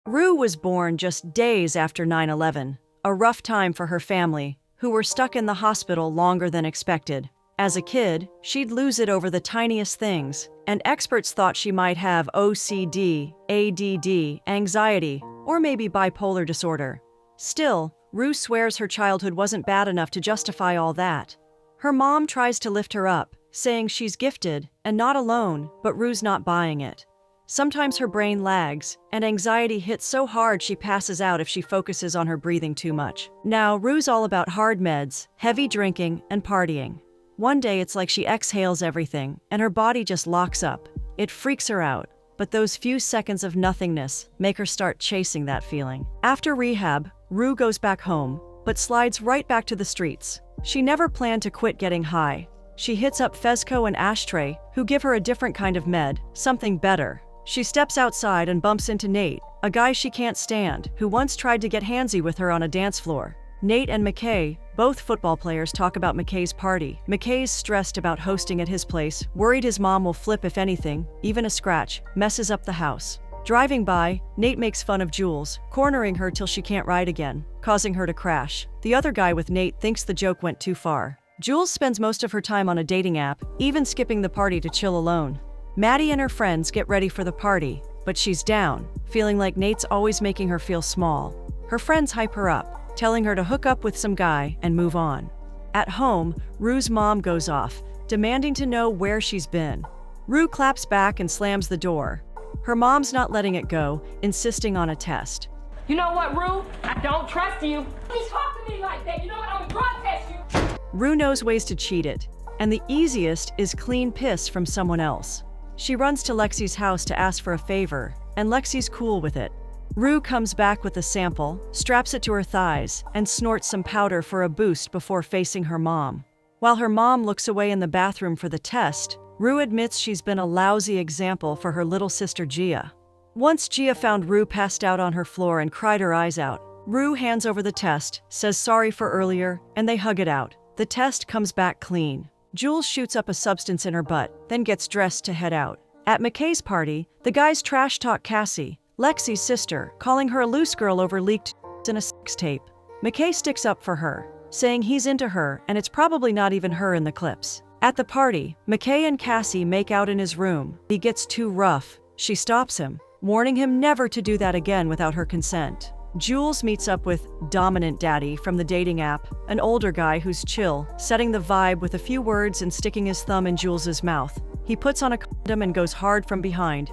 Rue was born just days after 9/11, a rough time for her family, who were stuck in the hospital longer than expected. As a kid, she'd lose it over the tiniest things, and experts thought she might have OCD, ADD, anxiety, or maybe bipolar disorder. Still, Rue swears her childhood wasn't bad enough to justify all that. Her mom tries to lift her up, saying she's gifted and not alone, but Rue's not buying it. Sometimes her brain lags, and anxiety hits so hard she passes out if she focuses on her breathing too much. Now, Rue's all about hard meds, heavy drinking, and partying. One day it's like she exhales everything, and her body just locks up. It freaks her out, but those few seconds of nothingness make her start chasing that feeling. After rehab, Rue goes back home, but slides right back to the streets. She never planned to quit getting high. She hits up Fezco and Ashtray, who give her a different kind of med, something better. She steps outside and bumps into Nate, a guy she can't stand, who once tried to get handsy with her on a dance floor. Nate and McKay, both football players, talk about McKay's party. McKay's stressed about hosting at his place, worried his mom will flip if anything, even a scratch, messes up the house. Driving by, Nate makes fun of Jules, cornering her till she can't ride again, causing her to crash. The other guy with Nate thinks the joke went too far. Jules spends most of her time on a dating app, even skipping the party to chill alone. Maddie and her friends get ready for the party, but she's down, feeling like Nate's always making her feel small. Her friends hype her up, telling her to hook up with some guy and move on. At home, Rue's mom goes off, demanding to know where she's been. Rue claps back and slams the door. Her mom's not letting it go, insisting on a test. You know what, Rue? I don't trust you. He's talking to me like that. You know what? I'm gonna drug test you. Rue knows ways to cheat it, and the easiest is clean piss from someone else. She runs to Lexi's house to ask for a favor, and Lexi's cool with it. Rue comes back with a sample, straps it to her thighs, and snorts some powder for a boost before facing her mom. While her mom looks away in the bathroom for the test, Rue admits she's been a lousy example for her little sister Gia. Once Gia found Rue passed out on her floor and cried her eyes out. Rue hands over the test, says sorry for earlier, and they hug it out. The test comes back clean. Jules shoots up a substance in her butt, then gets dressed to head out. At McKay's party, the guys trash talk Cassie, Lexi's sister, calling her a loose girl over leaked in a sex tape. McKay sticks up for her, saying he's into her and it's probably not even her in the clips. At the party, McKay and Cassie make out in his room. He gets too rough. She stops him, warning him never to do that again without her consent. Jules meets up with Dominant Daddy from the dating app, an older guy who's chill, setting the vibe with a few words and sticking his thumb in Jules's mouth. He puts on a condom and goes hard from behind.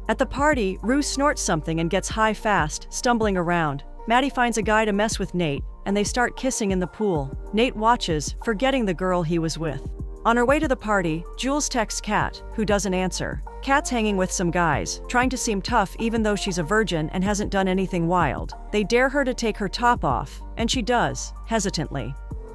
At the party, Rue snorts something and gets high fast, stumbling around. Maddie finds a guy to mess with Nate, and they start kissing in the pool. Nate watches, forgetting the girl he was with. On her way to the party, Jules texts Kat, who doesn't answer. Kat's hanging with some guys, trying to seem tough even though she's a virgin and hasn't done anything wild. They dare her to take her top off, and she does, hesitantly.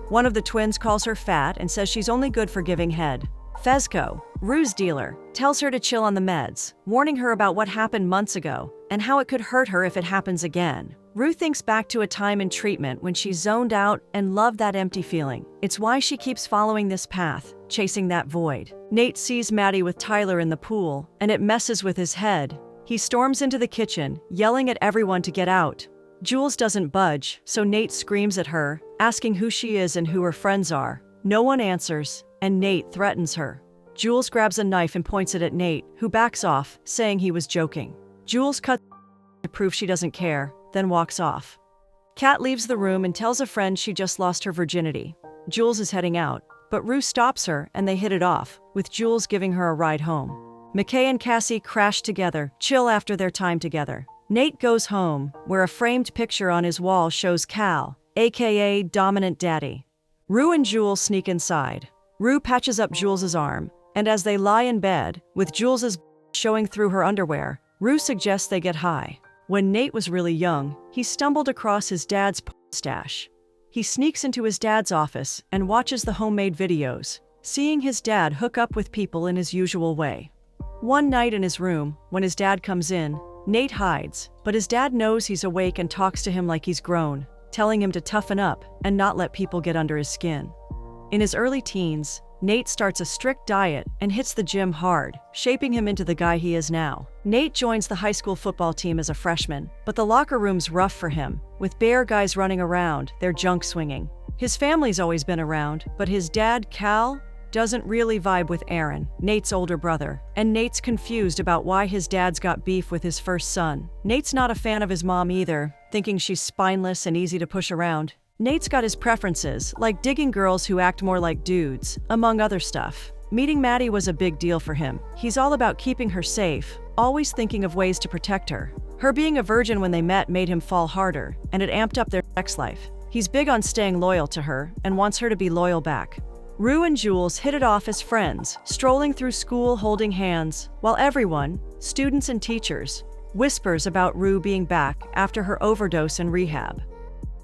One of the twins calls her fat and says she's only good for giving head. Fezco, Rue's dealer, tells her to chill on the meds, warning her about what happened months ago and how it could hurt her if it happens again. Rue thinks back to a time in treatment when she zoned out and loved that empty feeling. It's why she keeps following this path, chasing that void. Nate sees Maddie with Tyler in the pool, and it messes with his head. He storms into the kitchen, yelling at everyone to get out. Jules doesn't budge, so Nate screams at her, asking who she is and who her friends are. No one answers, and Nate threatens her. Jules grabs a knife and points it at Nate, who backs off, saying he was joking. Jules cuts to prove she doesn't care, then walks off. Kat leaves the room and tells a friend she just lost her virginity. Jules is heading out, but Rue stops her and they hit it off, with Jules giving her a ride home. McKay and Cassie crash together, chill after their time together. Nate goes home, where a framed picture on his wall shows Cal, aka Dominant Daddy. Rue and Jules sneak inside. Rue patches up Jules's arm, and as they lie in bed, with Jules's showing through her underwear, Rue suggests they get high. When Nate was really young, he stumbled across his dad's stash. He sneaks into his dad's office and watches the homemade videos, seeing his dad hook up with people in his usual way. One night in his room, when his dad comes in, Nate hides, but his dad knows he's awake and talks to him like he's grown, telling him to toughen up and not let people get under his skin. In his early teens, Nate starts a strict diet and hits the gym hard, shaping him into the guy he is now. Nate joins the high school football team as a freshman, but the locker room's rough for him, with bare guys running around, their junk swinging. His family's always been around, but his dad, Cal, doesn't really vibe with Aaron, Nate's older brother, and Nate's confused about why his dad's got beef with his first son. Nate's not a fan of his mom either, thinking she's spineless and easy to push around. Nate's got his preferences, like digging girls who act more like dudes, among other stuff. Meeting Maddie was a big deal for him. He's all about keeping her safe, always thinking of ways to protect her. Her being a virgin when they met made him fall harder, and it amped up their sex life. He's big on staying loyal to her and wants her to be loyal back. Rue and Jules hit it off as friends, strolling through school holding hands, while everyone, students and teachers, whispers about Rue being back after her overdose and rehab.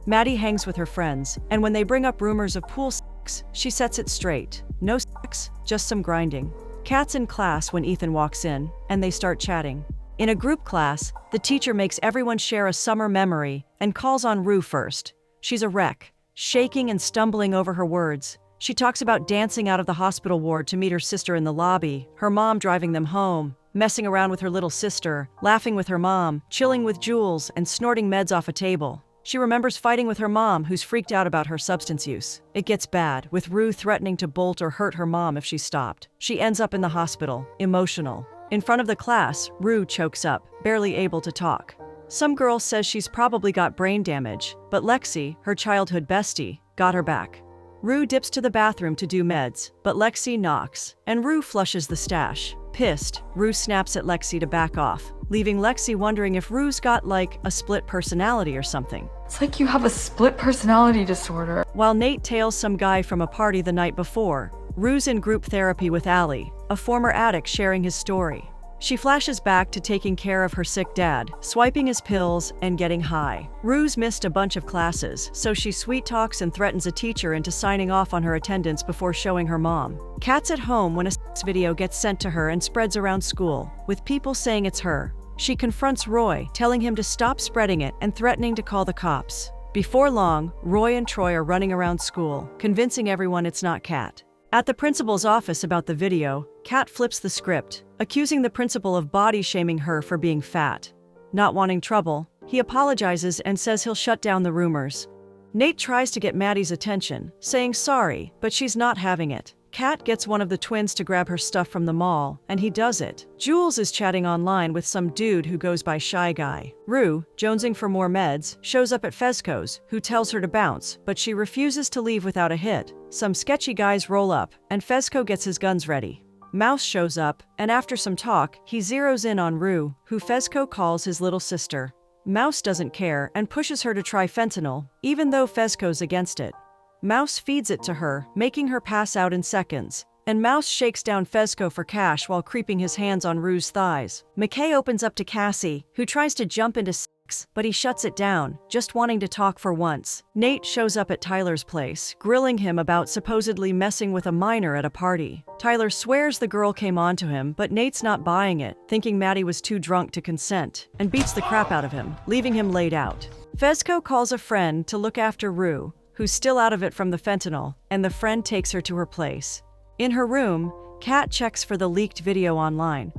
Maddie hangs with her friends, and when they bring up rumors of pool sex, she sets it straight. No sex, just some grinding. Kat's in class when Ethan walks in, and they start chatting. In a group class, the teacher makes everyone share a summer memory and calls on Rue first. She's a wreck, shaking and stumbling over her words. She talks about dancing out of the hospital ward to meet her sister in the lobby, her mom driving them home, messing around with her little sister, laughing with her mom, chilling with Jules, and snorting meds off a table. She remembers fighting with her mom, who's freaked out about her substance use. It gets bad, with Rue threatening to bolt or hurt her mom if she stopped. She ends up in the hospital, emotional. In front of the class, Rue chokes up, barely able to talk. Some girl says she's probably got brain damage, but Lexi, her childhood bestie, got her back. Rue dips to the bathroom to do meds, but Lexi knocks, and Rue flushes the stash. Pissed, Rue snaps at Lexi to back off, leaving Lexi wondering if Rue's got, like, a split personality or something. It's like you have a split personality disorder. While Nate tails some guy from a party the night before, Rue's in group therapy with Allie, a former addict sharing his story. She flashes back to taking care of her sick dad, swiping his pills, and getting high. Rue's missed a bunch of classes, so she sweet talks and threatens a teacher into signing off on her attendance before showing her mom. Kat's at home when a sex video gets sent to her and spreads around school, with people saying it's her. She confronts Roy, telling him to stop spreading it and threatening to call the cops. Before long, Roy and Troy are running around school, convincing everyone it's not Kat. At the principal's office about the video, Kat flips the script, accusing the principal of body-shaming her for being fat. Not wanting trouble, he apologizes and says he'll shut down the rumors. Nate tries to get Maddie's attention, saying sorry, but she's not having it. Kat gets one of the twins to grab her stuff from the mall, and he does it. Jules is chatting online with some dude who goes by Shy Guy. Rue, jonesing for more meds, shows up at Fezco's, who tells her to bounce, but she refuses to leave without a hit. Some sketchy guys roll up, and Fezco gets his guns ready. Mouse shows up, and after some talk, he zeroes in on Rue, who Fezco calls his little sister. Mouse doesn't care and pushes her to try fentanyl, even though Fezco's against it. Mouse feeds it to her, making her pass out in seconds, and Mouse shakes down Fezco for cash while creeping his hands on Rue's thighs. McKay opens up to Cassie, who tries to jump into sex, but he shuts it down, just wanting to talk for once. Nate shows up at Tyler's place, grilling him about supposedly messing with a minor at a party. Tyler swears the girl came on to him, but Nate's not buying it, thinking Maddie was too drunk to consent, and beats the crap out of him, leaving him laid out. Fezco calls a friend to look after Rue, who's still out of it from the fentanyl, and the friend takes her to her place. In her room, Kat checks for the leaked video online.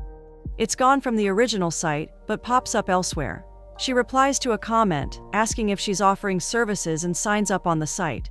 It's gone from the original site, but pops up elsewhere. She replies to a comment, asking if she's offering services and signs up on the site.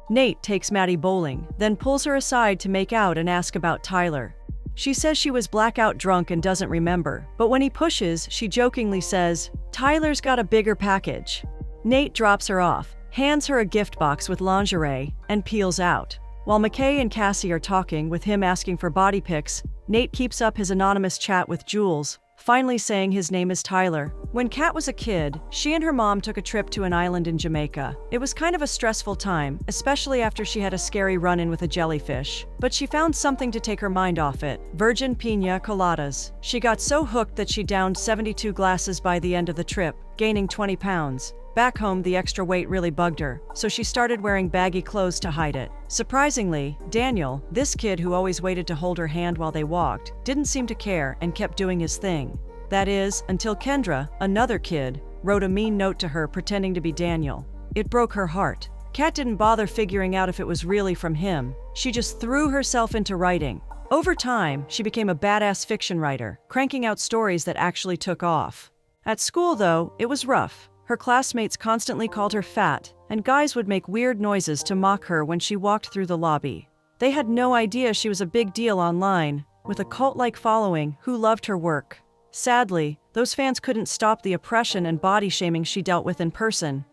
Nate takes Maddie bowling, then pulls her aside to make out and ask about Tyler. She says she was blackout drunk and doesn't remember, but when he pushes, she jokingly says, "Tyler's got a bigger package." Nate drops her off, hands her a gift box with lingerie, and peels out. While McKay and Cassie are talking, with him asking for body pics, Nate keeps up his anonymous chat with Jules, finally saying his name is Tyler. When Kat was a kid, she and her mom took a trip to an island in Jamaica. It was kind of a stressful time, especially after she had a scary run-in with a jellyfish. But she found something to take her mind off it: virgin piña coladas. She got so hooked that she downed 72 glasses by the end of the trip, gaining 20 pounds. Back home, the extra weight really bugged her, so she started wearing baggy clothes to hide it. Surprisingly, Daniel, this kid who always waited to hold her hand while they walked, didn't seem to care and kept doing his thing. That is, until Kendra, another kid, wrote a mean note to her pretending to be Daniel. It broke her heart. Kat didn't bother figuring out if it was really from him, she just threw herself into writing. Over time, she became a badass fiction writer, cranking out stories that actually took off. At school, though, it was rough. Her classmates constantly called her fat, and guys would make weird noises to mock her when she walked through the lobby. They had no idea she was a big deal online, with a cult-like following who loved her work. Sadly, those fans couldn't stop the oppression and body shaming she dealt with in person.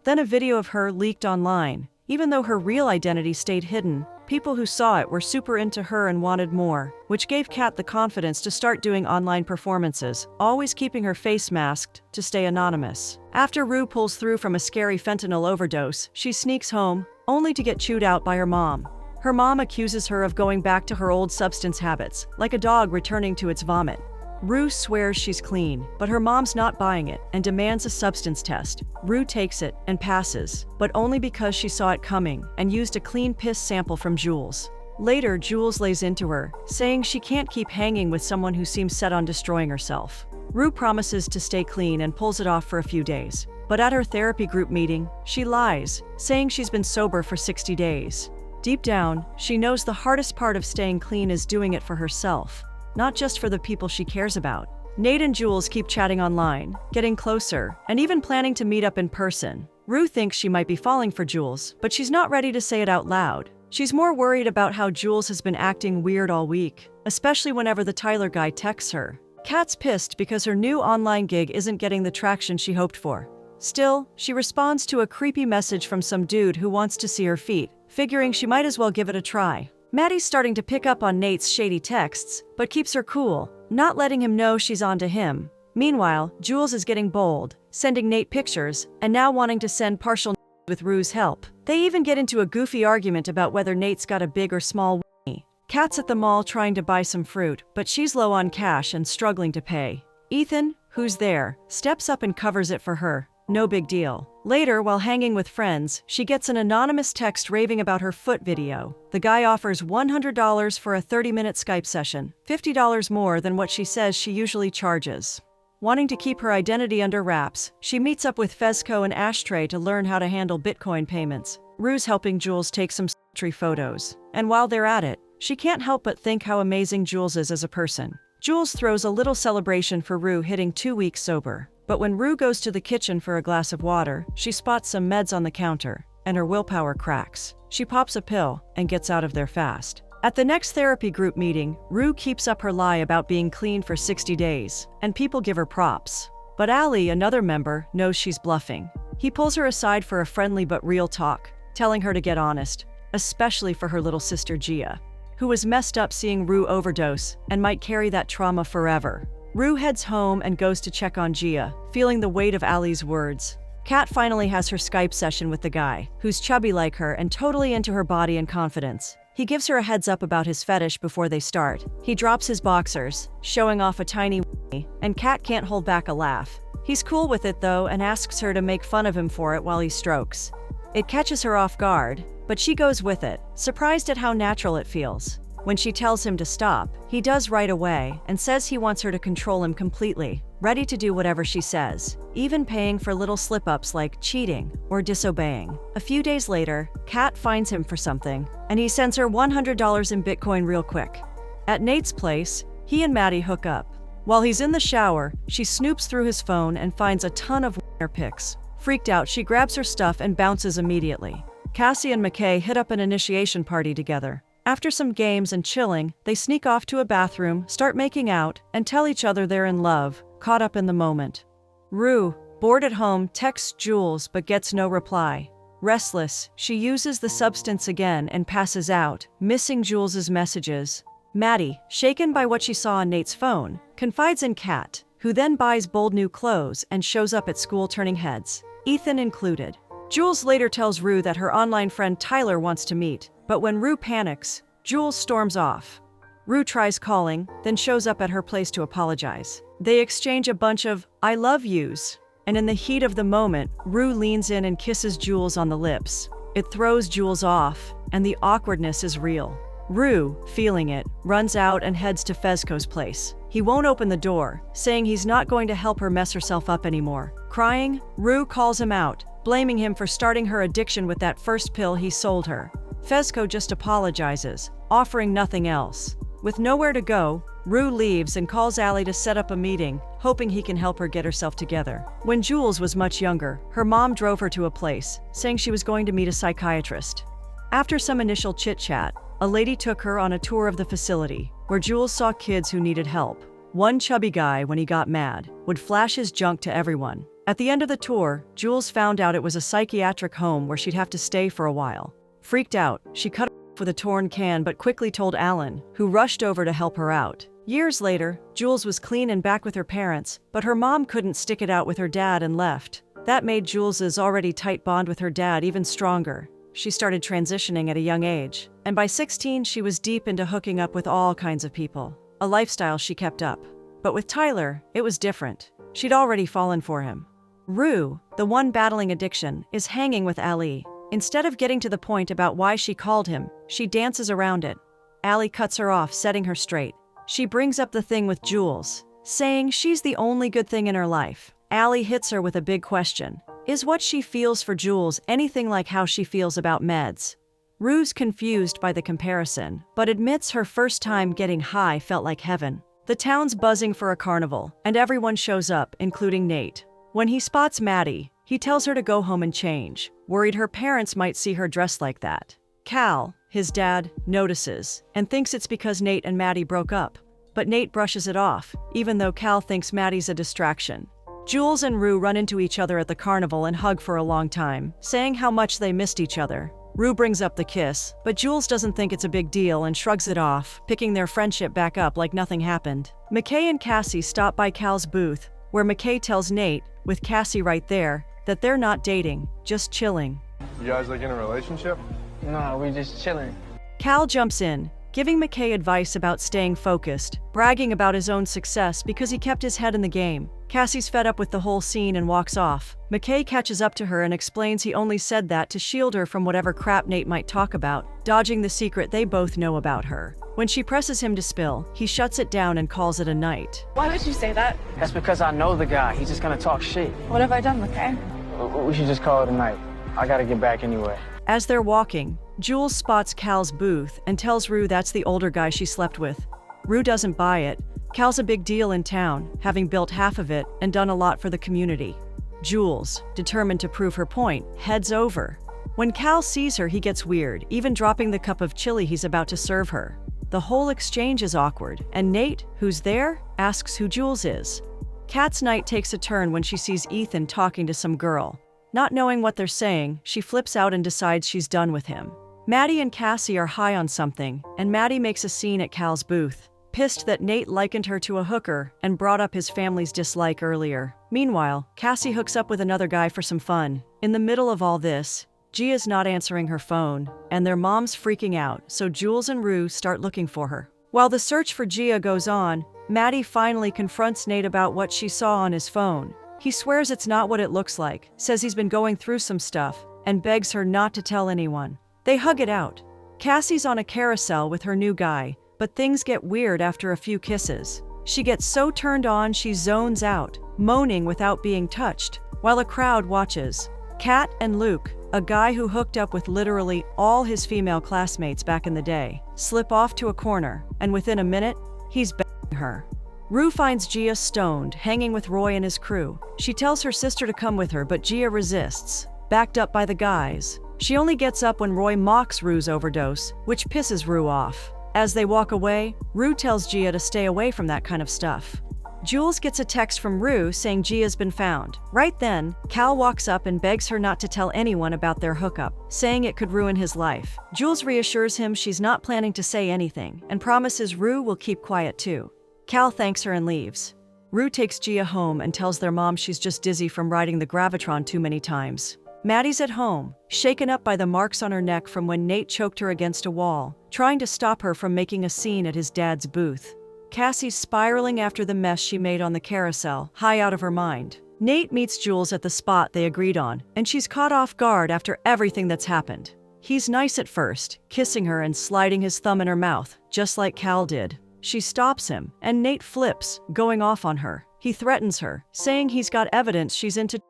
Then a video of her leaked online. Even though her real identity stayed hidden, people who saw it were super into her and wanted more, which gave Kat the confidence to start doing online performances, always keeping her face masked to stay anonymous. After Rue pulls through from a scary fentanyl overdose, she sneaks home, only to get chewed out by her mom. Her mom accuses her of going back to her old substance habits, like a dog returning to its vomit. Rue swears she's clean, but her mom's not buying it and demands a substance test. Rue takes it and passes, but only because she saw it coming and used a clean piss sample from Jules. Later, Jules lays into her, saying she can't keep hanging with someone who seems set on destroying herself. Rue promises to stay clean and pulls it off for a few days. But at her therapy group meeting, she lies, saying she's been sober for 60 days. Deep down, she knows the hardest part of staying clean is doing it for herself, not just for the people she cares about. Nate and Jules keep chatting online, getting closer, and even planning to meet up in person. Rue thinks she might be falling for Jules, but she's not ready to say it out loud. She's more worried about how Jules has been acting weird all week, especially whenever the Tyler guy texts her. Kat's pissed because her new online gig isn't getting the traction she hoped for. Still, she responds to a creepy message from some dude who wants to see her feet, figuring she might as well give it a try. Maddie's starting to pick up on Nate's shady texts, but keeps her cool, not letting him know she's onto him. Meanwhile, Jules is getting bold, sending Nate pictures, and now wanting to send partial with Rue's help. They even get into a goofy argument about whether Nate's got a big or small weenie. Kat's at the mall trying to buy some fruit, but she's low on cash and struggling to pay. Ethan, who's there, steps up and covers it for her. No big deal. Later, while hanging with friends, she gets an anonymous text raving about her foot video. The guy offers $100 for a 30-minute Skype session, $50 more than what she says she usually charges. Wanting to keep her identity under wraps, she meets up with Fezco and Ashtray to learn how to handle Bitcoin payments. Rue's helping Jules take some sultry photos. And while they're at it, she can't help but think how amazing Jules is as a person. Jules throws a little celebration for Rue hitting 2 weeks sober. But when Rue goes to the kitchen for a glass of water, she spots some meds on the counter, and her willpower cracks. She pops a pill and gets out of there fast. At the next therapy group meeting, Rue keeps up her lie about being clean for 60 days, and people give her props. But Ali, another member, knows she's bluffing. He pulls her aside for a friendly but real talk, telling her to get honest, especially for her little sister Gia, who was messed up seeing Rue overdose and might carry that trauma forever. Rue heads home and goes to check on Gia, feeling the weight of Ali's words. Kat finally has her Skype session with the guy, who's chubby like her and totally into her body and confidence. He gives her a heads up about his fetish before they start. He drops his boxers, showing off a tiny weenie, and Kat can't hold back a laugh. He's cool with it though and asks her to make fun of him for it while he strokes. It catches her off guard, but she goes with it, surprised at how natural it feels. When she tells him to stop, he does right away and says he wants her to control him completely, ready to do whatever she says, even paying for little slip-ups like cheating or disobeying. A few days later, Kat finds him for something, and he sends her $100 in Bitcoin real quick. At Nate's place, he and Maddie hook up. While he's in the shower, she snoops through his phone and finds a ton of wiener pics. Freaked out, she grabs her stuff and bounces immediately. Cassie and McKay hit up an initiation party together. After some games and chilling, they sneak off to a bathroom, start making out, and tell each other they're in love, caught up in the moment. Rue, bored at home, texts Jules but gets no reply. Restless, she uses the substance again and passes out, missing Jules's messages. Maddie, shaken by what she saw on Nate's phone, confides in Kat, who then buys bold new clothes and shows up at school turning heads, Ethan included. Jules later tells Rue that her online friend Tyler wants to meet, but when Rue panics, Jules storms off. Rue tries calling, then shows up at her place to apologize. They exchange a bunch of "I love yous," and in the heat of the moment, Rue leans in and kisses Jules on the lips. It throws Jules off, and the awkwardness is real. Rue, feeling it, runs out and heads to Fezco's place. He won't open the door, saying he's not going to help her mess herself up anymore. Crying, Rue calls him out, blaming him for starting her addiction with that first pill he sold her. Fezco just apologizes, offering nothing else. With nowhere to go, Rue leaves and calls Allie to set up a meeting, hoping he can help her get herself together. When Jules was much younger, her mom drove her to a place, saying she was going to meet a psychiatrist. After some initial chit-chat, a lady took her on a tour of the facility, where Jules saw kids who needed help. One chubby guy, when he got mad, would flash his junk to everyone. At the end of the tour, Jules found out it was a psychiatric home where she'd have to stay for a while. Freaked out, she cut off with a torn can but quickly told Alan, who rushed over to help her out. Years later, Jules was clean and back with her parents, but her mom couldn't stick it out with her dad and left. That made Jules's already tight bond with her dad even stronger. She started transitioning at a young age, and by 16 she was deep into hooking up with all kinds of people, a lifestyle she kept up. But with Tyler, it was different. She'd already fallen for him. Rue, the one battling addiction, is hanging with Allie. Instead of getting to the point about why she called him, she dances around it. Allie cuts her off, setting her straight. She brings up the thing with Jules, saying she's the only good thing in her life. Allie hits her with a big question. Is what she feels for Jules anything like how she feels about meds? Rue's confused by the comparison, but admits her first time getting high felt like heaven. The town's buzzing for a carnival, and everyone shows up, including Nate. When he spots Maddie, he tells her to go home and change, worried her parents might see her dressed like that. Cal, his dad, notices, and thinks it's because Nate and Maddie broke up. But Nate brushes it off, even though Cal thinks Maddie's a distraction. Jules and Rue run into each other at the carnival and hug for a long time, saying how much they missed each other. Rue brings up the kiss, but Jules doesn't think it's a big deal and shrugs it off, picking their friendship back up like nothing happened. McKay and Cassie stop by Cal's booth, where McKay tells Nate, with Cassie right there, that they're not dating, just chilling. You guys like in a relationship? No, we just chilling. Cal jumps in, giving McKay advice about staying focused, bragging about his own success because he kept his head in the game. Cassie's fed up with the whole scene and walks off. McKay catches up to her and explains he only said that to shield her from whatever crap Nate might talk about, dodging the secret they both know about her. When she presses him to spill, he shuts it down and calls it a night. Why would you say that? That's because I know the guy. He's just gonna talk shit. What have I done, McKay? We should just call it a night. I gotta get back anyway. As they're walking, Jules spots Cal's booth and tells Rue that's the older guy she slept with. Rue doesn't buy it. Cal's a big deal in town, having built half of it and done a lot for the community. Jules, determined to prove her point, heads over. When Cal sees her, he gets weird, even dropping the cup of chili he's about to serve her. The whole exchange is awkward, and Nate, who's there, asks who Jules is. Kat's night takes a turn when she sees Ethan talking to some girl. Not knowing what they're saying, she flips out and decides she's done with him. Maddie and Cassie are high on something, and Maddie makes a scene at Cal's booth, pissed that Nate likened her to a hooker and brought up his family's dislike earlier. Meanwhile, Cassie hooks up with another guy for some fun. In the middle of all this, Gia's not answering her phone, and their mom's freaking out, so Jules and Rue start looking for her. While the search for Gia goes on, Maddie finally confronts Nate about what she saw on his phone. He swears it's not what it looks like, says he's been going through some stuff, and begs her not to tell anyone. They hug it out. Cassie's on a carousel with her new guy, but things get weird after a few kisses. She gets so turned on she zones out, moaning without being touched, while a crowd watches. Kat and Luke, a guy who hooked up with literally all his female classmates back in the day, slip off to a corner, and within a minute, he's banging her. Rue finds Gia stoned, hanging with Roy and his crew. She tells her sister to come with her, but Gia resists, backed up by the guys. She only gets up when Roy mocks Rue's overdose, which pisses Rue off. As they walk away, Rue tells Gia to stay away from that kind of stuff. Jules gets a text from Rue saying Gia's been found. Right then, Cal walks up and begs her not to tell anyone about their hookup, saying it could ruin his life. Jules reassures him she's not planning to say anything and promises Rue will keep quiet too. Cal thanks her and leaves. Rue takes Gia home and tells their mom she's just dizzy from riding the Gravitron too many times. Maddie's at home, shaken up by the marks on her neck from when Nate choked her against a wall, trying to stop her from making a scene at his dad's booth. Cassie's spiraling after the mess she made on the carousel, high out of her mind. Nate meets Jules at the spot they agreed on, and she's caught off guard after everything that's happened. He's nice at first, kissing her and sliding his thumb in her mouth, just like Cal did. She stops him, and Nate flips, going off on her. He threatens her, saying he's got evidence she's into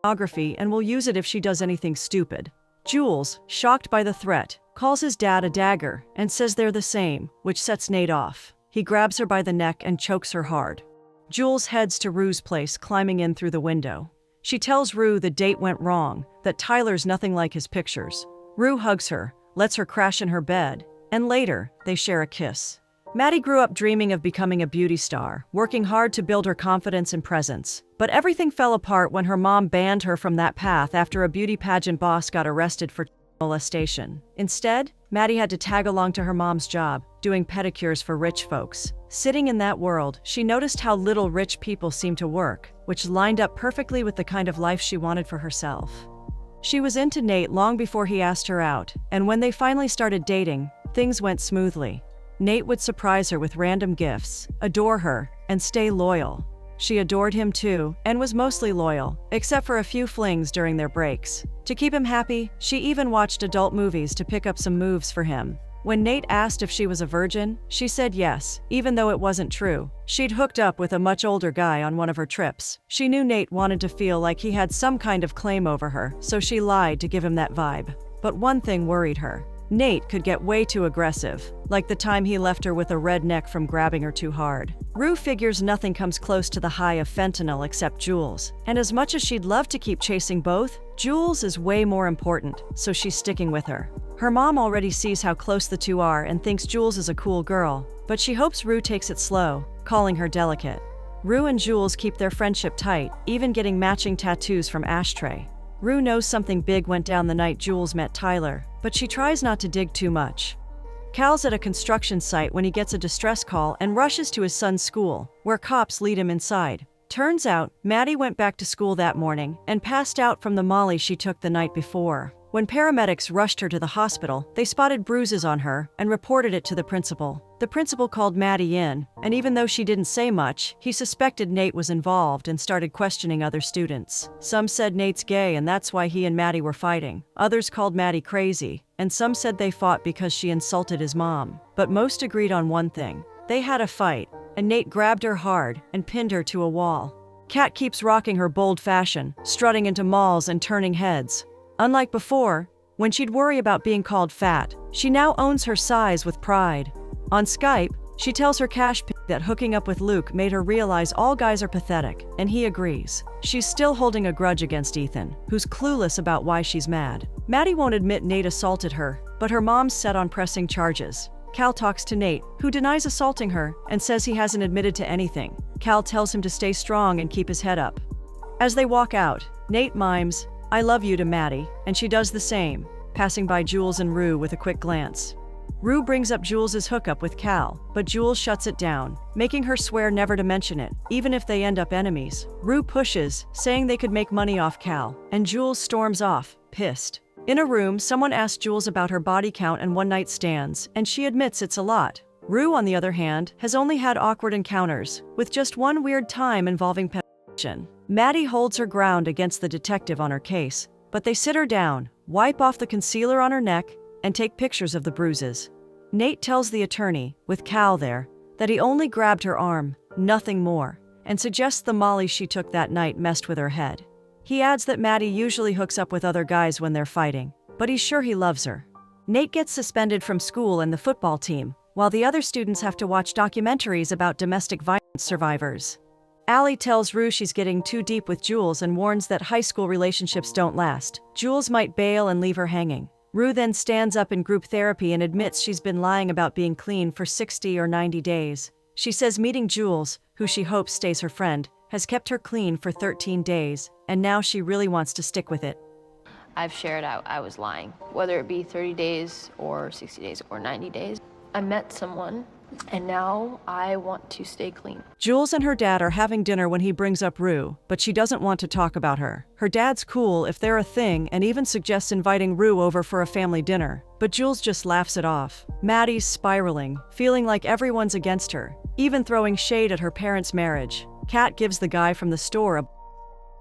pornography and will use it if she does anything stupid. Jules, shocked by the threat, calls his dad a dagger and says they're the same, which sets Nate off. He grabs her by the neck and chokes her hard. Jules heads to Rue's place, climbing in through the window. She tells Rue the date went wrong, that Tyler's nothing like his pictures. Rue hugs her, lets her crash in her bed, and later, they share a kiss. Maddie grew up dreaming of becoming a beauty star, working hard to build her confidence and presence. But everything fell apart when her mom banned her from that path after a beauty pageant boss got arrested for molestation. Instead, Maddie had to tag along to her mom's job, doing pedicures for rich folks. Sitting in that world, she noticed how little rich people seem to work, which lined up perfectly with the kind of life she wanted for herself. She was into Nate long before he asked her out, and when they finally started dating, things went smoothly. Nate would surprise her with random gifts, adore her, and stay loyal. She adored him too, and was mostly loyal, except for a few flings during their breaks. To keep him happy, she even watched adult movies to pick up some moves for him. When Nate asked if she was a virgin, she said yes, even though it wasn't true. She'd hooked up with a much older guy on one of her trips. She knew Nate wanted to feel like he had some kind of claim over her, so she lied to give him that vibe. But one thing worried her. Nate could get way too aggressive, like the time he left her with a red neck from grabbing her too hard. Rue figures nothing comes close to the high of fentanyl except Jules, and as much as she'd love to keep chasing both, Jules is way more important, so she's sticking with her. Her mom already sees how close the two are and thinks Jules is a cool girl, but she hopes Rue takes it slow, calling her delicate. Rue and Jules keep their friendship tight, even getting matching tattoos from Ashtray. Rue knows something big went down the night Jules met Tyler, but she tries not to dig too much. Cal's at a construction site when he gets a distress call and rushes to his son's school, where cops lead him inside. Turns out, Maddie went back to school that morning and passed out from the Molly she took the night before. When paramedics rushed her to the hospital, they spotted bruises on her and reported it to the principal. The principal called Maddie in, and even though she didn't say much, he suspected Nate was involved and started questioning other students. Some said Nate's gay and that's why he and Maddie were fighting. Others called Maddie crazy, and some said they fought because she insulted his mom. But most agreed on one thing. They had a fight, and Nate grabbed her hard and pinned her to a wall. Kat keeps rocking her bold fashion, strutting into malls and turning heads. Unlike before, when she'd worry about being called fat, she now owns her size with pride. On Skype, she tells her cash pig that hooking up with Luke made her realize all guys are pathetic, and he agrees. She's still holding a grudge against Ethan, who's clueless about why she's mad. Maddie won't admit Nate assaulted her, but her mom's set on pressing charges. Cal talks to Nate, who denies assaulting her and says he hasn't admitted to anything. Cal tells him to stay strong and keep his head up. As they walk out, Nate mimes, "I love you" to Maddie, and she does the same, passing by Jules and Rue with a quick glance. Rue brings up Jules's hookup with Cal, but Jules shuts it down, making her swear never to mention it, even if they end up enemies. Rue pushes, saying they could make money off Cal, and Jules storms off, pissed. In a room, someone asks Jules about her body count and one-night stands, and she admits it's a lot. Rue, on the other hand, has only had awkward encounters, with just one weird time involving penetration. Maddie holds her ground against the detective on her case, but they sit her down, wipe off the concealer on her neck, and take pictures of the bruises. Nate tells the attorney, with Cal there, that he only grabbed her arm, nothing more, and suggests the Molly she took that night messed with her head. He adds that Maddie usually hooks up with other guys when they're fighting, but he's sure he loves her. Nate gets suspended from school and the football team, while the other students have to watch documentaries about domestic violence survivors. Allie tells Rue she's getting too deep with Jules and warns that high school relationships don't last. Jules might bail and leave her hanging. Rue then stands up in group therapy and admits she's been lying about being clean for 60 or 90 days. She says meeting Jules, who she hopes stays her friend, has kept her clean for 13 days, and now she really wants to stick with it. I've shared out I was lying, whether it be 30 days or 60 days or 90 days. I met someone, and now I want to stay clean. Jules and her dad are having dinner when he brings up Rue, but she doesn't want to talk about her. Her dad's cool if they're a thing and even suggests inviting Rue over for a family dinner, but Jules just laughs it off. Maddie's spiraling, feeling like everyone's against her, even throwing shade at her parents' marriage. Kat gives the guy from the store a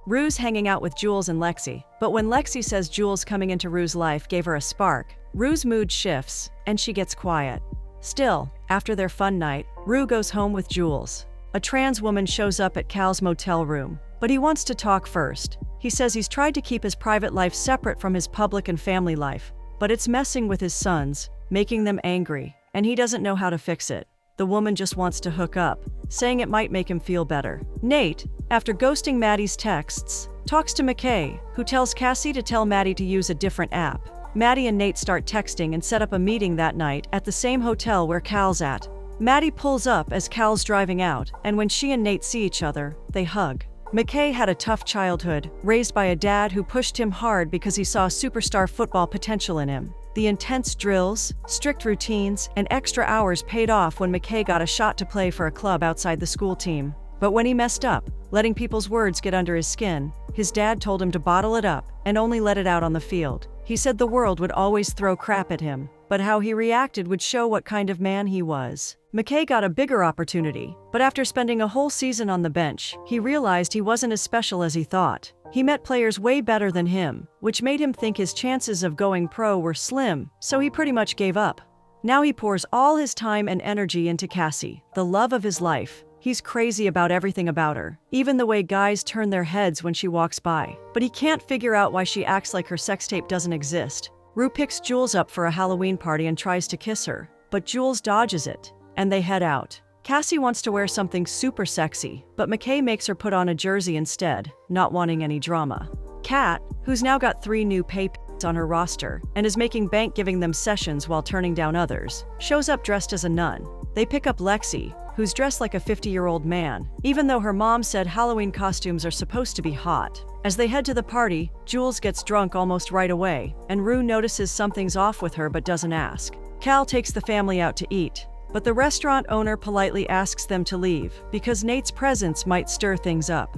Rue's hanging out with Jules and Lexi, but when Lexi says Jules coming into Rue's life gave her a spark, Rue's mood shifts, and she gets quiet. Still, after their fun night, Rue goes home with Jules. A trans woman shows up at Cal's motel room, but he wants to talk first. He says he's tried to keep his private life separate from his public and family life, but it's messing with his sons, making them angry, and he doesn't know how to fix it. The woman just wants to hook up, saying it might make him feel better. Nate, after ghosting Maddie's texts, talks to McKay, who tells Cassie to tell Maddie to use a different app. Maddie and Nate start texting and set up a meeting that night at the same hotel where Cal's at. Maddie pulls up as Cal's driving out, and when she and Nate see each other, they hug. McKay had a tough childhood, raised by a dad who pushed him hard because he saw superstar football potential in him. The intense drills, strict routines, and extra hours paid off when McKay got a shot to play for a club outside the school team. But when he messed up, letting people's words get under his skin, his dad told him to bottle it up and only let it out on the field. He said the world would always throw crap at him, but how he reacted would show what kind of man he was. McKay got a bigger opportunity, but after spending a whole season on the bench, he realized he wasn't as special as he thought. He met players way better than him, which made him think his chances of going pro were slim, so he pretty much gave up. Now he pours all his time and energy into Cassie, the love of his life. He's crazy about everything about her, even the way guys turn their heads when she walks by. But he can't figure out why she acts like her sex tape doesn't exist. Rue picks Jules up for a Halloween party and tries to kiss her, but Jules dodges it, and they head out. Cassie wants to wear something super sexy, but McKay makes her put on a jersey instead, not wanting any drama. Kat, who's now got 3 new pay on her roster and is making bank giving them sessions while turning down others, shows up dressed as a nun. They pick up Lexi, who's dressed like a 50-year-old man, even though her mom said Halloween costumes are supposed to be hot. As they head to the party, Jules gets drunk almost right away, and Rue notices something's off with her but doesn't ask. Cal takes the family out to eat, but the restaurant owner politely asks them to leave because Nate's presence might stir things up.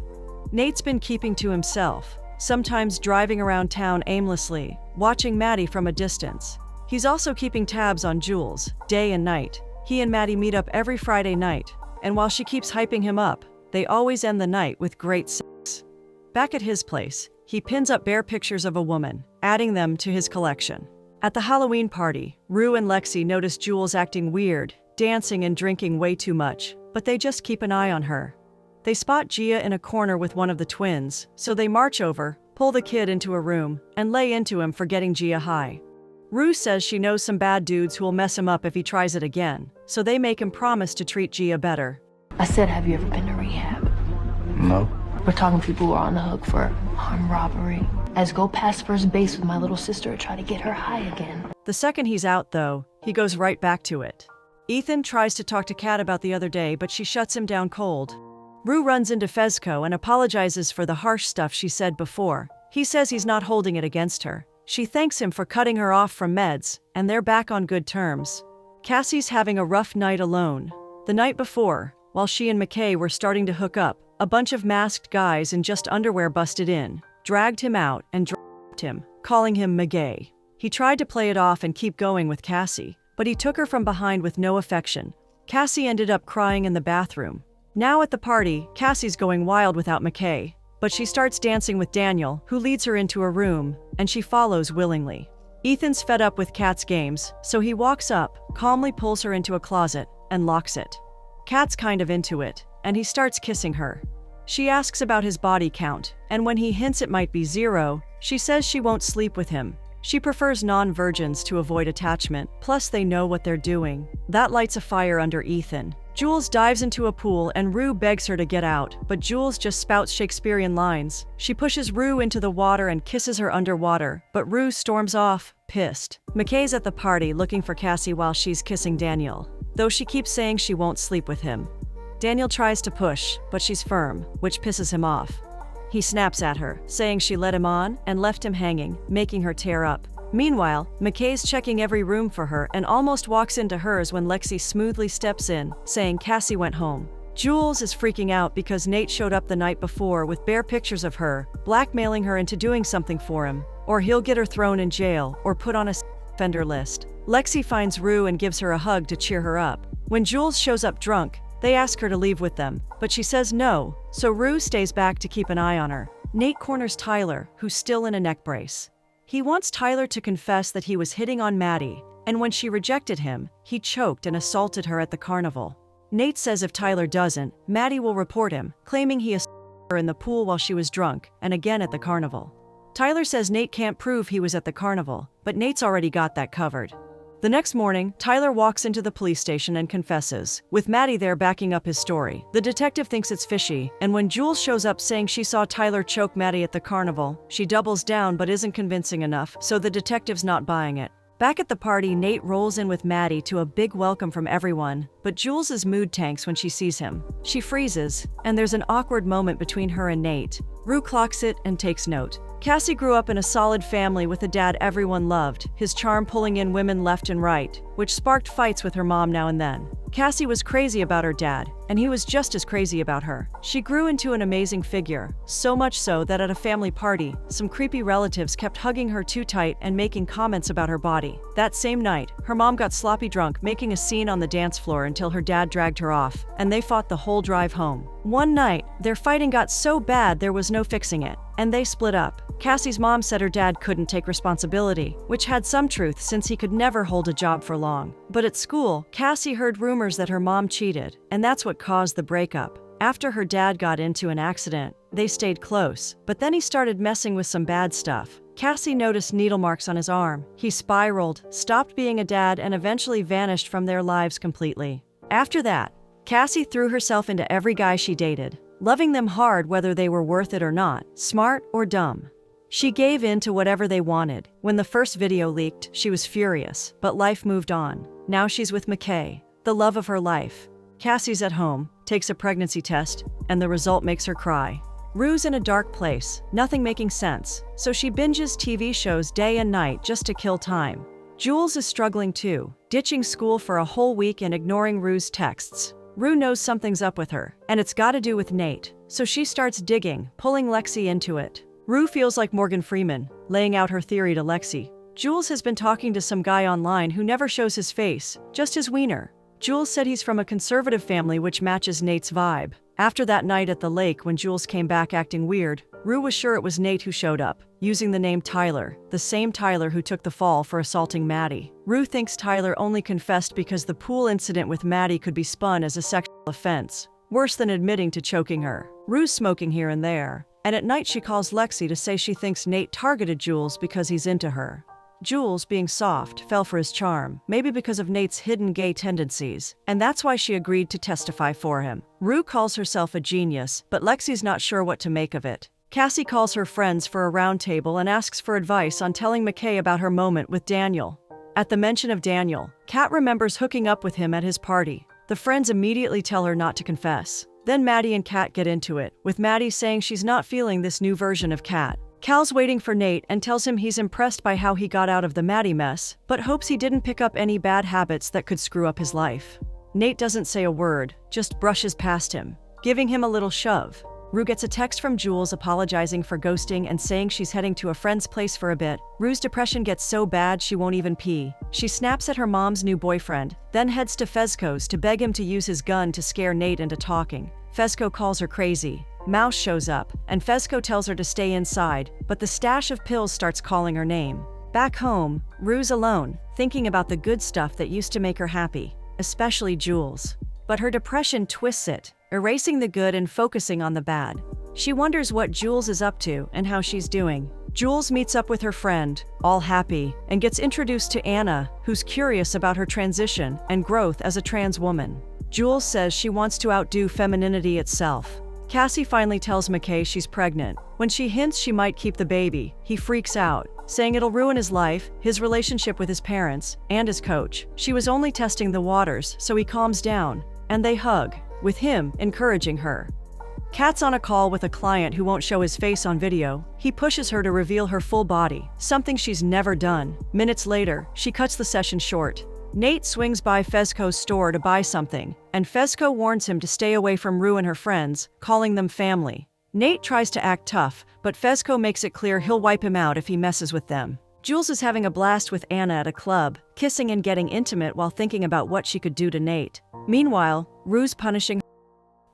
Nate's been keeping to himself, sometimes driving around town aimlessly, watching Maddie from a distance. He's also keeping tabs on Jules, day and night. He and Maddie meet up every Friday night, and while she keeps hyping him up, they always end the night with great sex. Back at his place, he pins up bare pictures of a woman, adding them to his collection. At the Halloween party, Rue and Lexi notice Jules acting weird, dancing and drinking way too much, but they just keep an eye on her. They spot Gia in a corner with one of the twins, so they march over, pull the kid into a room, and lay into him for getting Gia high. Rue says she knows some bad dudes who will mess him up if he tries it again, so they make him promise to treat Gia better. I said, have you ever been to rehab? No. We're talking people who are on the hook for armed robbery. As go past first base with my little sister and try to get her high again. The second he's out, though, he goes right back to it. Ethan tries to talk to Kat about the other day, but she shuts him down cold. Rue runs into Fezco and apologizes for the harsh stuff she said before. He says he's not holding it against her. She thanks him for cutting her off from meds, and they're back on good terms. Cassie's having a rough night alone. The night before, while she and McKay were starting to hook up, a bunch of masked guys in just underwear busted in, dragged him out, and dropped him, calling him McGay. He tried to play it off and keep going with Cassie, but he took her from behind with no affection. Cassie ended up crying in the bathroom. Now at the party, Cassie's going wild without McKay, but she starts dancing with Daniel, who leads her into a room, and she follows willingly. Ethan's fed up with Kat's games, so he walks up, calmly pulls her into a closet, and locks it. Kat's kind of into it, and he starts kissing her. She asks about his body count, and when he hints it might be 0, she says she won't sleep with him. She prefers non-virgins to avoid attachment, plus they know what they're doing. That lights a fire under Ethan. Jules dives into a pool and Rue begs her to get out, but Jules just spouts Shakespearean lines. She pushes Rue into the water and kisses her underwater, but Rue storms off, pissed. McKay's at the party looking for Cassie while she's kissing Daniel, though she keeps saying she won't sleep with him. Daniel tries to push, but she's firm, which pisses him off. He snaps at her, saying she led him on and left him hanging, making her tear up. Meanwhile, McKay's checking every room for her and almost walks into hers when Lexi smoothly steps in, saying Cassie went home. Jules is freaking out because Nate showed up the night before with bare pictures of her, blackmailing her into doing something for him, or he'll get her thrown in jail or put on a offender list. Lexi finds Rue and gives her a hug to cheer her up. When Jules shows up drunk, they ask her to leave with them, but she says no, so Rue stays back to keep an eye on her. Nate corners Tyler, who's still in a neck brace. He wants Tyler to confess that he was hitting on Maddie, and when she rejected him, he choked and assaulted her at the carnival. Nate says if Tyler doesn't, Maddie will report him, claiming he assaulted her in the pool while she was drunk, and again at the carnival. Tyler says Nate can't prove he was at the carnival, but Nate's already got that covered. The next morning, Tyler walks into the police station and confesses, with Maddie there backing up his story. The detective thinks it's fishy, and when Jules shows up saying she saw Tyler choke Maddie at the carnival, she doubles down but isn't convincing enough, so the detective's not buying it. Back at the party, Nate rolls in with Maddie to a big welcome from everyone, but Jules' mood tanks when she sees him. She freezes, and there's an awkward moment between her and Nate. Rue clocks it and takes note. Cassie grew up in a solid family with a dad everyone loved, his charm pulling in women left and right, which sparked fights with her mom now and then. Cassie was crazy about her dad, and he was just as crazy about her. She grew into an amazing figure, so much so that at a family party, some creepy relatives kept hugging her too tight and making comments about her body. That same night, her mom got sloppy drunk, making a scene on the dance floor until her dad dragged her off, and they fought the whole drive home. One night, their fighting got so bad there was no fixing it, and they split up. Cassie's mom said her dad couldn't take responsibility, which had some truth since he could never hold a job for long. But at school, Cassie heard rumors that her mom cheated, and that's what caused the breakup. After her dad got into an accident, they stayed close, but then he started messing with some bad stuff. Cassie noticed needle marks on his arm. He spiraled, stopped being a dad, and eventually vanished from their lives completely. After that, Cassie threw herself into every guy she dated, loving them hard whether they were worth it or not, smart or dumb. She gave in to whatever they wanted. When the first video leaked, she was furious, but life moved on. Now she's with McKay, the love of her life. Cassie's at home, takes a pregnancy test, and the result makes her cry. Rue's in a dark place, nothing making sense, so she binges TV shows day and night just to kill time. Jules is struggling too, ditching school for a whole week and ignoring Rue's texts. Rue knows something's up with her, and it's got to do with Nate, so she starts digging, pulling Lexi into it. Rue feels like Morgan Freeman, laying out her theory to Lexi. Jules has been talking to some guy online who never shows his face, just his wiener. Jules said he's from a conservative family which matches Nate's vibe. After that night at the lake when Jules came back acting weird, Rue was sure it was Nate who showed up, using the name Tyler, the same Tyler who took the fall for assaulting Maddie. Rue thinks Tyler only confessed because the pool incident with Maddie could be spun as a sexual offense, worse than admitting to choking her. Rue's smoking here and there, and at night she calls Lexi to say she thinks Nate targeted Jules because he's into her. Jules, being soft, fell for his charm, maybe because of Nate's hidden gay tendencies, and that's why she agreed to testify for him. Rue calls herself a genius, but Lexi's not sure what to make of it. Cassie calls her friends for a round table and asks for advice on telling McKay about her moment with Daniel. At the mention of Daniel, Kat remembers hooking up with him at his party. The friends immediately tell her not to confess. Then Maddie and Kat get into it, with Maddie saying she's not feeling this new version of Kat. Cal's waiting for Nate and tells him he's impressed by how he got out of the Maddie mess, but hopes he didn't pick up any bad habits that could screw up his life. Nate doesn't say a word, just brushes past him, giving him a little shove. Rue gets a text from Jules apologizing for ghosting and saying she's heading to a friend's place for a bit. Rue's depression gets so bad she won't even pee. She snaps at her mom's new boyfriend, then heads to Fezco's to beg him to use his gun to scare Nate into talking. Fezco calls her crazy. Mouse shows up, and Fezco tells her to stay inside, but the stash of pills starts calling her name. Back home, Rue's alone, thinking about the good stuff that used to make her happy, especially Jules. But her depression twists it, erasing the good and focusing on the bad. She wonders what Jules is up to and how she's doing. Jules meets up with her friend, all happy, and gets introduced to Anna, who's curious about her transition and growth as a trans woman. Jules says she wants to outdo femininity itself. Cassie finally tells McKay she's pregnant. When she hints she might keep the baby, he freaks out, saying it'll ruin his life, his relationship with his parents, and his coach. She was only testing the waters, so he calms down, and they hug, with him encouraging her. Kat's on a call with a client who won't show his face on video. He pushes her to reveal her full body, something she's never done. Minutes later, she cuts the session short. Nate swings by Fezco's store to buy something, and Fezco warns him to stay away from Rue and her friends, calling them family. Nate tries to act tough, but Fezco makes it clear he'll wipe him out if he messes with them. Jules is having a blast with Anna at a club, kissing and getting intimate while thinking about what she could do to Nate. Meanwhile, Rue's punishing her,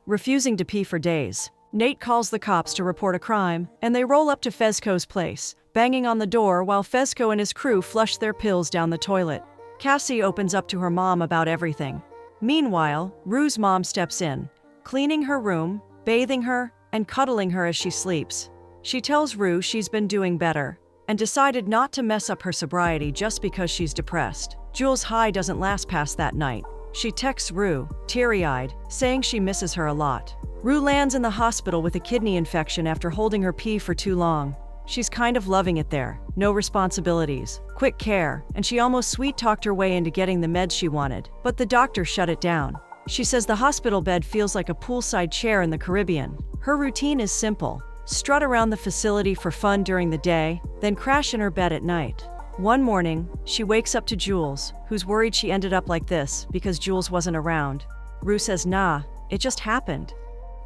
refusing to pee for days. Nate calls the cops to report a crime, and they roll up to Fezco's place, banging on the door while Fezco and his crew flush their pills down the toilet. Cassie opens up to her mom about everything. Meanwhile, Rue's mom steps in, cleaning her room, bathing her, and cuddling her as she sleeps. She tells Rue she's been doing better and decided not to mess up her sobriety just because she's depressed. Jules' high doesn't last past that night. She texts Rue, teary-eyed, saying she misses her a lot. Rue lands in the hospital with a kidney infection after holding her pee for too long. She's kind of loving it there. No responsibilities, quick care, and she almost sweet-talked her way into getting the meds she wanted, but the doctor shut it down. She says the hospital bed feels like a poolside chair in the Caribbean. Her routine is simple: strut around the facility for fun during the day, then crash in her bed at night. One morning, she wakes up to Jules, who's worried she ended up like this because Jules wasn't around. Rue says, "Nah, it just happened."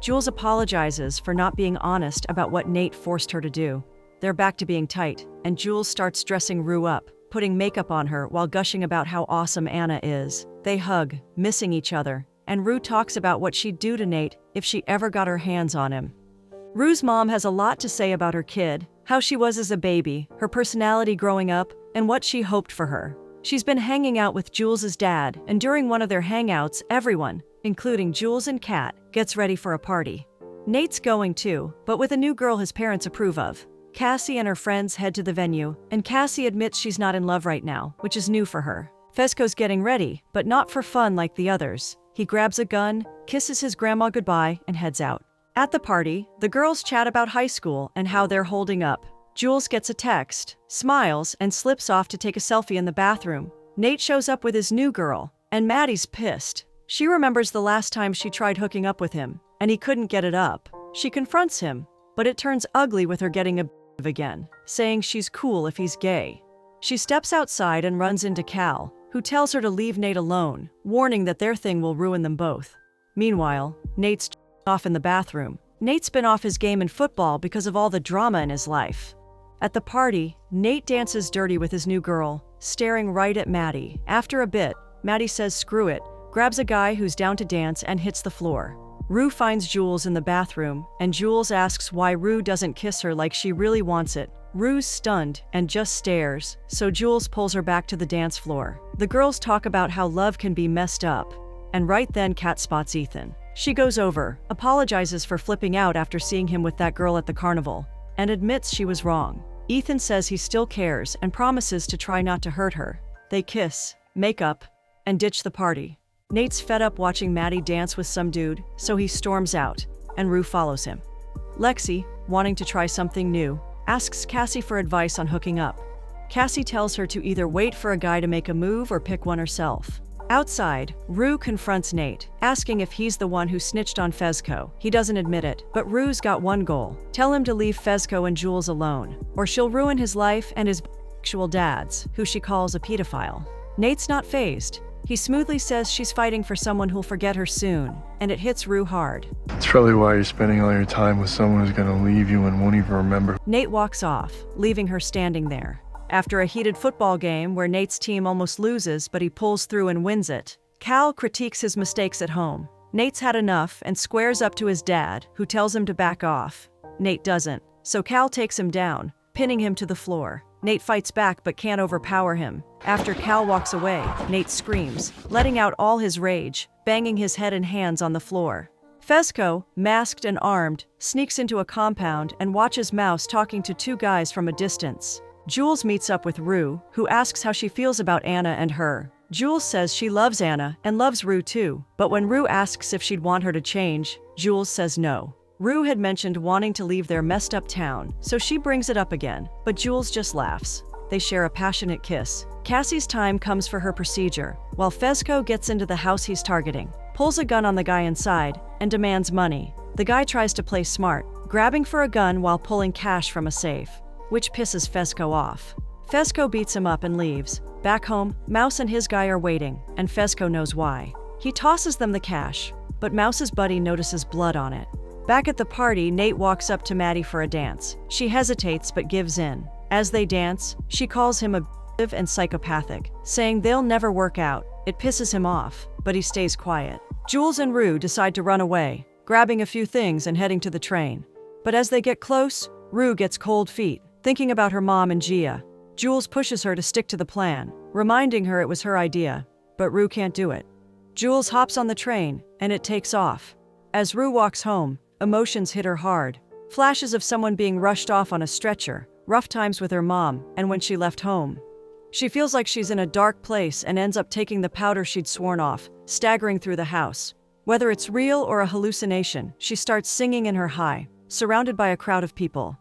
Jules apologizes for not being honest about what Nate forced her to do. They're back to being tight, and Jules starts dressing Rue up, putting makeup on her while gushing about how awesome Anna is. They hug, missing each other, and Rue talks about what she'd do to Nate if she ever got her hands on him. Rue's mom has a lot to say about her kid, how she was as a baby, her personality growing up, and what she hoped for her. She's been hanging out with Jules's dad, and during one of their hangouts, everyone, including Jules and Kat, gets ready for a party. Nate's going too, but with a new girl his parents approve of. Cassie and her friends head to the venue, and Cassie admits she's not in love right now, which is new for her. Fezco's getting ready, but not for fun like the others. He grabs a gun, kisses his grandma goodbye, and heads out. At the party, the girls chat about high school and how they're holding up. Jules gets a text, smiles, and slips off to take a selfie in the bathroom. Nate shows up with his new girl, and Maddie's pissed. She remembers the last time she tried hooking up with him, and he couldn't get it up. She confronts him, but it turns ugly with her getting a again, saying she's cool if he's gay. She steps outside and runs into Cal, who tells her to leave Nate alone, warning that their thing will ruin them both. Meanwhile, Nate's off in the bathroom. Nate's been off his game in football because of all the drama in his life. At the party, Nate dances dirty with his new girl, staring right at Maddie. After a bit, Maddie says screw it, grabs a guy who's down to dance and hits the floor. Rue finds Jules in the bathroom, and Jules asks why Rue doesn't kiss her like she really wants it. Rue's stunned and just stares, so Jules pulls her back to the dance floor. The girls talk about how love can be messed up, and right then Kat spots Ethan. She goes over, apologizes for flipping out after seeing him with that girl at the carnival, and admits she was wrong. Ethan says he still cares and promises to try not to hurt her. They kiss, make up, and ditch the party. Nate's fed up watching Maddie dance with some dude, so he storms out, and Rue follows him. Lexi, wanting to try something new, asks Cassie for advice on hooking up. Cassie tells her to either wait for a guy to make a move or pick one herself. Outside, Rue confronts Nate, asking if he's the one who snitched on Fezco. He doesn't admit it, but Rue's got one goal: tell him to leave Fezco and Jules alone, or she'll ruin his life and his actual dad's, who she calls a pedophile. Nate's not fazed. He smoothly says she's fighting for someone who'll forget her soon, and it hits Rue hard. It's probably why you're spending all your time with someone who's gonna leave you and won't even remember. Nate walks off, leaving her standing there. After a heated football game where Nate's team almost loses but he pulls through and wins it, Cal critiques his mistakes at home. Nate's had enough and squares up to his dad, who tells him to back off. Nate doesn't, so Cal takes him down, pinning him to the floor. Nate fights back but can't overpower him. After Cal walks away, Nate screams, letting out all his rage, banging his head and hands on the floor. Fezco, masked and armed, sneaks into a compound and watches Mouse talking to two guys from a distance. Jules meets up with Rue, who asks how she feels about Anna and her. Jules says she loves Anna and loves Rue too, but when Rue asks if she'd want her to change, Jules says no. Rue had mentioned wanting to leave their messed up town, so she brings it up again, but Jules just laughs. They share a passionate kiss. Cassie's time comes for her procedure, while Fezco gets into the house he's targeting, pulls a gun on the guy inside, and demands money. The guy tries to play smart, grabbing for a gun while pulling cash from a safe, which pisses Fezco off. Fezco beats him up and leaves. Back home, Mouse and his guy are waiting, and Fezco knows why. He tosses them the cash, but Mouse's buddy notices blood on it. Back at the party, Nate walks up to Maddie for a dance. She hesitates but gives in. As they dance, she calls him abusive and psychopathic, saying they'll never work out. It pisses him off, but he stays quiet. Jules and Rue decide to run away, grabbing a few things and heading to the train. But as they get close, Rue gets cold feet, thinking about her mom and Gia. Jules pushes her to stick to the plan, reminding her it was her idea, but Rue can't do it. Jules hops on the train, and it takes off. As Rue walks home, Emotions hit her hard. Flashes of someone being rushed off on a stretcher, rough times with her mom, and when she left home. She feels like she's in a dark place and ends up taking the powder she'd sworn off, staggering through the house. Whether it's real or a hallucination, she starts singing in her high, surrounded by a crowd of people.